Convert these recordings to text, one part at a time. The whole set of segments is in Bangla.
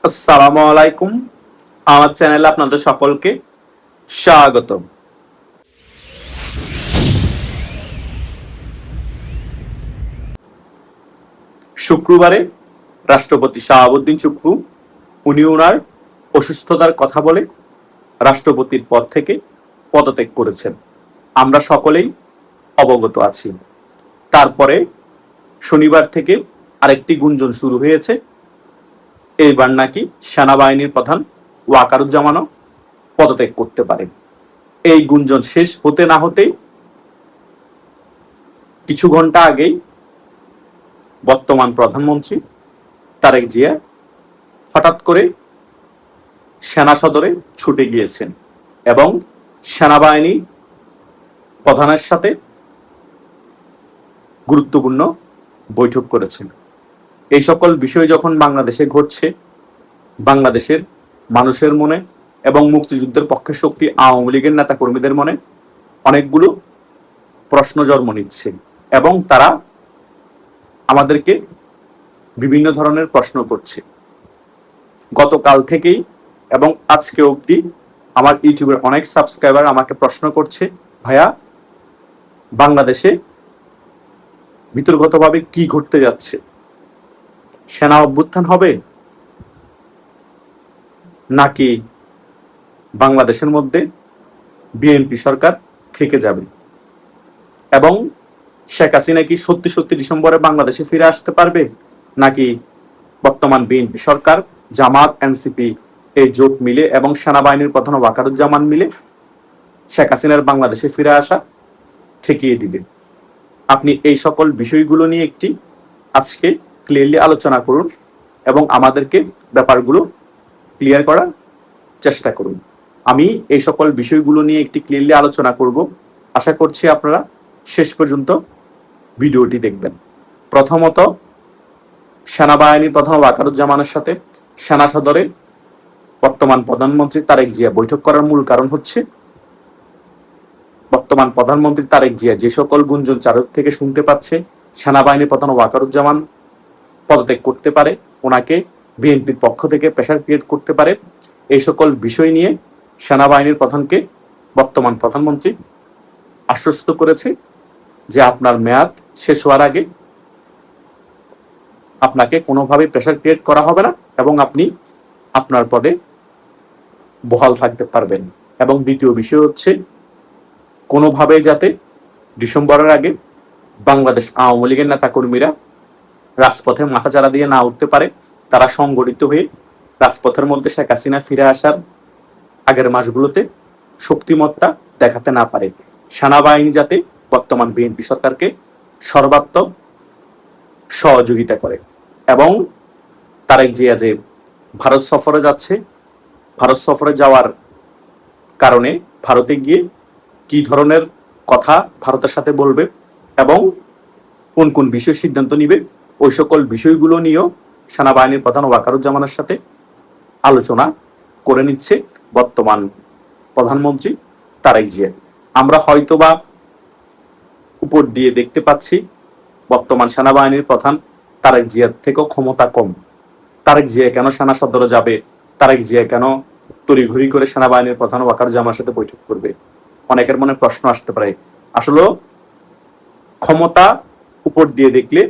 আসসালামু আলাইকুম। আমার চ্যানেলে আপনাদের সকলকে স্বাগত। শুক্রবারে রাষ্ট্রপতি শাহাবুদ্দিন চুপ্পু উনি ওনার অসুস্থতার কথা বলে রাষ্ট্রপতির পদ থেকে পদত্যাগ করেছেন। আমরা সকলেই অবগত আছি। তারপরে শনিবার থেকে আরেকটি গুঞ্জন শুরু হয়েছে, এইবার নাকি সেনাবাহিনীর প্রধান ওয়াকারুজ্জামানও পদত্যাগ করতে পারে। এই গুঞ্জন শেষ হতে না হতেই কিছু ঘন্টা আগেই বর্তমান প্রধানমন্ত্রী তারেক জিয়া হঠাৎ করে সেনা সদরে ছুটে গিয়েছেন এবং সেনাবাহিনী প্রধানের সাথে গুরুত্বপূর্ণ বৈঠক করেছেন। এই সকল বিষয় যখন বাংলাদেশে ঘটছে, বাংলাদেশের মানুষের মনে এবং মুক্তিযুদ্ধের পক্ষের শক্তি আওয়ামী লীগের নেতা কর্মীদের মনে অনেকগুলো প্রশ্ন জন্ম নিচ্ছে এবং তারা আমাদেরকে বিভিন্ন ধরনের প্রশ্ন করছে। গতকাল থেকেই এবং আজকে অবধি আমার ইউটিউবের অনেক সাবস্ক্রাইবার আমাকে প্রশ্ন করছে, ভাইয়া বাংলাদেশে ভিতরগতভাবে কি ঘটতে যাচ্ছে? সেনা অভ্যুত্থান হবে নাকি বাংলাদেশের মধ্যে বিএনপি সরকার থেকে যাবে এবং শেখ হাসিনা কি সত্যি সত্যি ডিসেম্বরে বাংলাদেশে ফিরে আসতে পারবে, নাকি বর্তমান বিএনপি সরকার, জামাত, এনসিপি এই জোট মিলে এবং সেনাবাহিনীর প্রধান ওয়াকারুজ্জামান মিলে শেখ হাসিনার বাংলাদেশে ফিরে আসা ঠেকিয়ে দিবে? আপনি এই সকল বিষয়গুলো নিয়ে একটি আজকে ক্লিয়ারলি আলোচনা করুন এবং আমাদেরকে ব্যাপারগুলো ক্লিয়ার করার চেষ্টা করুন। আমি এই সকল বিষয়গুলো নিয়ে একটি ক্লিয়ারলি আলোচনা করব। আশা করছি আপনারা শেষ পর্যন্ত ভিডিওটি দেখবেন। প্রথমত, সেনাবাহিনীর প্রধান ওয়াকারুজ্জামানের সাথে সেনা সদরে বর্তমান প্রধানমন্ত্রী তারেক জিয়া বৈঠক করার মূল কারণ হচ্ছে, বর্তমান প্রধানমন্ত্রী তারেক জিয়া যে সকল গুঞ্জন চারদিক থেকে শুনতে পাচ্ছে, সেনাবাহিনীর প্রধান ওয়াকারুজ্জামান পদত্যাগ করতে পারে, ওনাকে বিএনপির পক্ষ থেকে প্রেসার ক্রিয়েট করতে পারে, এই সকল বিষয় নিয়ে সেনাবাহিনীর প্রধানকে বর্তমান প্রধানমন্ত্রী আশ্বস্ত করেছে যে আপনার মেয়াদ শেষ হওয়ার আগে আপনাকে কোনোভাবে প্রেসার ক্রিয়েট করা হবে না এবং আপনি আপনার পদে বহাল থাকতে পারবেন। এবং দ্বিতীয় বিষয় হচ্ছে, কোনোভাবে যাতে ডিসেম্বরের আগে বাংলাদেশ আওয়ামী লীগের নেতা কর্মীরা রাজপথে মাথাচাড়া দিয়ে না উঠতে পারে, তারা সংগঠিত হয়ে রাজপথের মধ্যে শেখ হাসিনা ফিরে আসার আগের মাসগুলোতে শক্তিমত্তা দেখাতে না পারে। সেনাবাহিনী যাতে বর্তমান বিএনপি সরকারকে সর্বাত্মক সহযোগিতা করে এবং তারেক জিয়া যে ভারত সফরে যাচ্ছে, ভারত সফরে যাওয়ার কারণে ভারতে গিয়ে কি ধরনের কথা ভারতের সাথে বলবে এবং কোন কোন বিষয় সিদ্ধান্ত নিবে, ওই সকল বিষয়গুলো নিয়েও সেনাবাহিনীর প্রধান ওয়াকারুজ্জামানের সাথে আলোচনা করে নিচ্ছে বর্তমান প্রধানমন্ত্রী তারেক জিয়া। আমরা হয়তোবা উপর দিয়ে দেখতে পাচ্ছি বর্তমান সেনাবাহিনীর প্রধান তারেক জিয়ার থেকেও ক্ষমতা কম। তারেক জিয়া কেন সেনা সদরে যাবে? তারেক জিয়া কেন তড়িঘড়ি করে সেনাবাহিনীর প্রধান ওয়াকারুজ্জামানের সাথে বৈঠক করবে? অনেকের মনে প্রশ্ন আসতে পারে। আসলে ক্ষমতা উপর দিয়ে দেখলে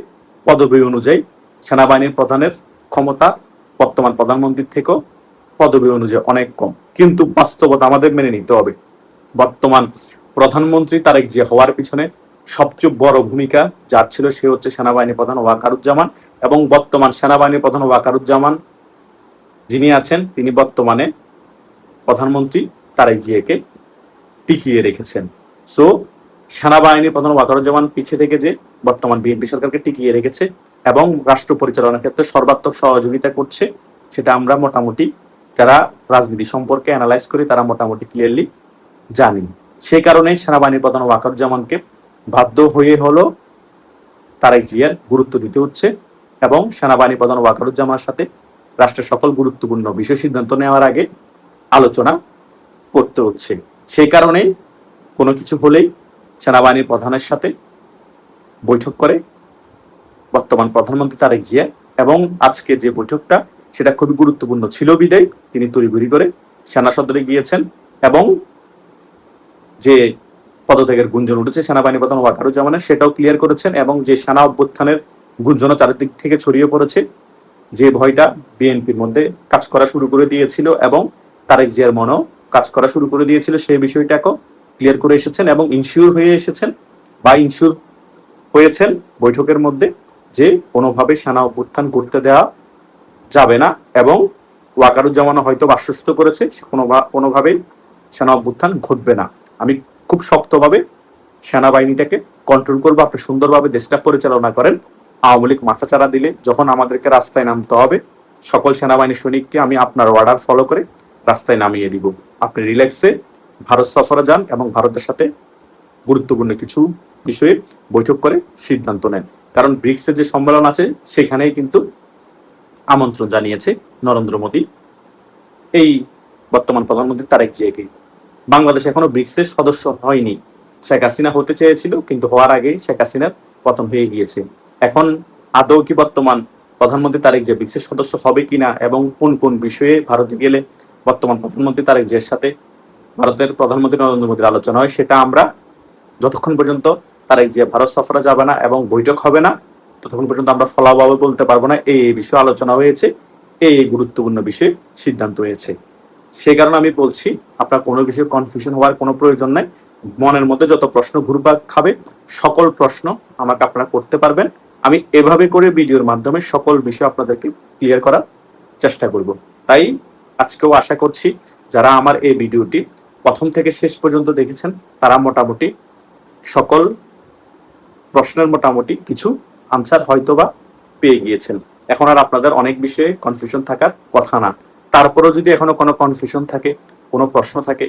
পদবি অনুযায়ী সেনাবাহিনীর প্রধানের ক্ষমতা বর্তমান প্রধানমন্ত্রীর থেকেও পদবি অনুযায়ী অনেক কম, কিন্তু বাস্তবতা আমাদের মেনে নিতে হবে। বর্তমান প্রধানমন্ত্রী তারেক জিয়া হওয়ার পিছনে সবচেয়ে বড় ভূমিকা যার ছিল, সে হচ্ছে সেনাবাহিনী প্রধান ওয়াকারুজ্জামান এবং বর্তমান সেনাবাহিনী প্রধান ওয়াকারুজ্জামান যিনি আছেন, তিনি বর্তমানে প্রধানমন্ত্রী তারেক জিয়াকে টিকিয়ে রেখেছেন। সো সেনাবাহিনী প্রধান ওয়াকারুজ্জামান পিছিয়ে থেকে যে বর্তমান বিএনপি সরকারকে টিকিয়ে রেখেছে এবং রাষ্ট্র পরিচালনার ক্ষেত্রে সর্বাত্মক সহযোগিতা করছে, সেটা আমরা মোটামুটি যারা রাজনীতি সম্পর্কে অ্যানালাইজ করি তারা মোটামুটি ক্লিয়ারলি জানি। সেই কারণে সেনাবাহিনী প্রধান ওয়াকারুজ্জামানকে বাধ্য হয়ে হলো তারেক জিয়ার গুরুত্ব দিতে হচ্ছে এবং সেনাবাহিনী প্রধান ওয়াকারুজ্জামানের সাথে রাষ্ট্রের সকল গুরুত্বপূর্ণ বিষয় সিদ্ধান্ত নেওয়ার আগে আলোচনা করতে হচ্ছে। সেই কারণে কোনো কিছু হলেই সেনাবাহিনীর প্রধানের সাথে বৈঠক করে বর্তমান প্রধানমন্ত্রী তারেক জিয়া এবং আজকে যে বৈঠকটা, সেটা খুবই গুরুত্বপূর্ণ ছিল বিদায় তিনি তড়িঘড়ি করে সেনা সদরে গিয়েছেন এবং যে পদত্যাগের গুঞ্জন উঠেছে সেনাবাহিনী প্রধান ওয়াকারুজ্জামানের সেটাও ক্লিয়ার করেছেন এবং যে সেনা অভ্যুত্থানের গুঞ্জনও চারিদিক থেকে ছড়িয়ে পড়েছে, যে ভয়টা বিএনপির মধ্যে কাজ করা শুরু করে দিয়েছিল এবং তারেক জিয়ার মনেও কাজ করা শুরু করে দিয়েছিল, সেই বিষয়টাকেও ক্লিয়ার করে এসেছেন এবং ইনশিওর হয়ে এসেছেন বা ইনশিওর হয়েছেন বৈঠকের মধ্যে যে কোনোভাবে সেনা অভ্যুত্থান করতে দেওয়া যাবে না এবং ওয়াকারুজ্জামানও হয়তো আশ্বস্ত করেছে কোনোভাবেই সেনা অভ্যুত্থান ঘটবে না। আমি খুব শক্তভাবে সেনাবাহিনীটাকে কন্ট্রোল করবো, আপনি সুন্দরভাবে দেশটা পরিচালনা করেন। আওয়ামী লীগ মাথাচাড়া দিলে যখন আমাদেরকে রাস্তায় নামতে হবে, সকল সেনাবাহিনী সৈনিককে আমি আপনার অর্ডার ফলো করে রাস্তায় নামিয়ে দিব। আপনি রিল্যাক্সে ভারত সফরে যান এবং ভারতের সাথে গুরুত্বপূর্ণ কিছু বিষয়ে বৈঠক করে সিদ্ধান্ত নেন। কারণ ব্রিক্সের যে সম্মেলন আছে সেখানেই কিন্তু আমন্ত্রণ জানিয়েছে নরেন্দ্র মোদী এই বর্তমান প্রধানমন্ত্রী তারেক জিয়াকে। বাংলাদেশ এখনো ব্রিক্সের সদস্য হয়নি। শেখ হাসিনা হতে চেয়েছিল কিন্তু হওয়ার আগে শেখ হাসিনার পতন হয়ে গিয়েছে। এখন আদৌ কি বর্তমান প্রধানমন্ত্রী তারেক জিয়া ব্রিক্সের সদস্য হবে কিনা এবং কোন কোন বিষয়ে ভারতে গেলে বর্তমান প্রধানমন্ত্রী তারেক জিয়ার সাথে ভারতের প্রধানমন্ত্রী নরেন্দ্র মোদীর আলোচনা হয়, সেটা আমরা যতক্ষণ পর্যন্ত তারেক জিয়া ভারত সফরে যাবে না এবং বৈঠক হবে না ততক্ষণ পর্যন্ত আমরা ফলাভাবে বলতে পারবো না এই বিষয়ে আলোচনা হয়েছে, এই গুরুত্বপূর্ণ বিষয়ে সিদ্ধান্ত হয়েছে। সেই কারণে আমি বলছি আপনার কোনো বিষয়ে কনফিউশন হওয়ার কোনো প্রয়োজন নাই। মনের মধ্যে যত প্রশ্ন ঘুরপাক খাবে সকল প্রশ্ন আমাকে আপনারা করতে পারবেন। আমি এভাবে করে ভিডিওর মাধ্যমে সকল বিষয় আপনাদেরকে ক্লিয়ার করার চেষ্টা করব। তাই আজকেও আশা করছি যারা আমার এই ভিডিওটি প্রথম থেকে শেষ পর্যন্ত দেখেছেন তারা মোটামুটি সকল প্রশ্নের মোটামুটি কিছু আনসার হয়তোবা পেয়ে গিয়েছেন। এখন আর আপনাদের অনেক বিষয়ে কনফিউশন থাকার কথা না। তারপরেও যদি এখনো কোনো কনফিউশন থাকে, কোনো প্রশ্ন থাকে,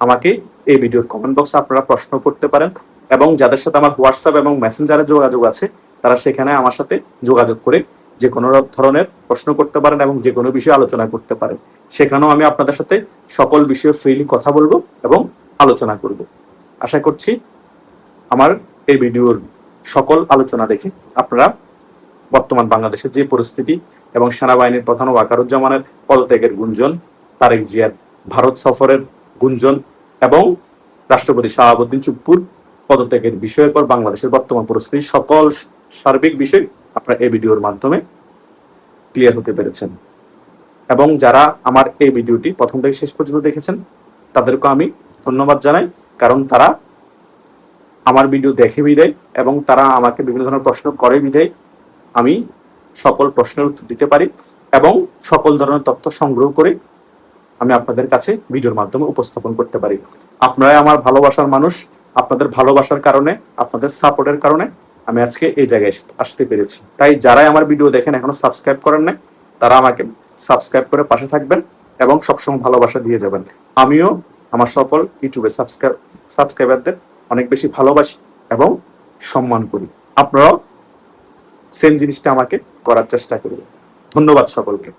আমাকে এই ভিডিওর কমেন্ট বক্সে আপনারা প্রশ্ন করতে পারেন এবং যাদের সাথে আমার হোয়াটসঅ্যাপ এবং মেসেঞ্জারে যোগাযোগ আছে তারা সেখানে আমার সাথে যোগাযোগ করে যে কোনো ধরনের প্রশ্ন করতে পারেন এবং যে কোনো বিষয়ে আলোচনা করতে পারেন। সেখানেও আমি আপনাদের সাথে সকল বিষয়ে ফ্রিলি কথা বলবো এবং আলোচনা করব। আশা করছি আমার এই ভিডিওর সকল আলোচনা দেখে আপনারা বর্তমান বাংলাদেশের যে পরিস্থিতি এবং সেনাবাহিনীর প্রধান ওয়াকারুজ্জামানের পদত্যাগের গুঞ্জন, তারেক জিয়ার ভারত সফরের গুঞ্জন এবং রাষ্ট্রপতি শাহাবুদ্দিন চুপ্পুর পদত্যাগের বিষয়ের পর বাংলাদেশের বর্তমান পরিস্থিতি সকল সার্বিক বিষয় আপনারা এই ভিডিওর মাধ্যমে ক্লিয়ার হতে পেরেছেন। এবং যারা আমার এই ভিডিওটি প্রথম থেকে শেষ পর্যন্ত দেখেছেন তাদেরকে আমি ধন্যবাদ জানাই, কারণ তারা আমার ভিডিও দেখে বিদায় এবং তারা আমাকে বিভিন্ন ধরনের প্রশ্ন করে বিদায় আমি সকল প্রশ্নের উত্তর দিতে পারি এবং সকল ধরনের তথ্য সংগ্রহ করে আমি আপনাদের কাছে ভিডিওর মাধ্যমে উপস্থাপন করতে পারি। আপনারাই আমার ভালোবাসার মানুষ, আপনাদের ভালোবাসার কারণে, আপনাদের সাপোর্টের কারণে আমি আজকে এই জায়গায় আসতে পেরেছি। তাই যারাই আমার ভিডিও দেখেন এখনো সাবস্ক্রাইব করেন না, তারা আমাকে সাবস্ক্রাইব করে পাশে থাকবেন এবং সবসময় ভালোবাসা দিয়ে যাবেন। আমিও আমার সকল ইউটিউবে সাবস্ক্রাইবারদের অনেক বেশি ভালোবাসি এবং সম্মান করি। আপনারাও সেম জিনিসটা আমাকে করার চেষ্টা করবেন। ধন্যবাদ সকলকে।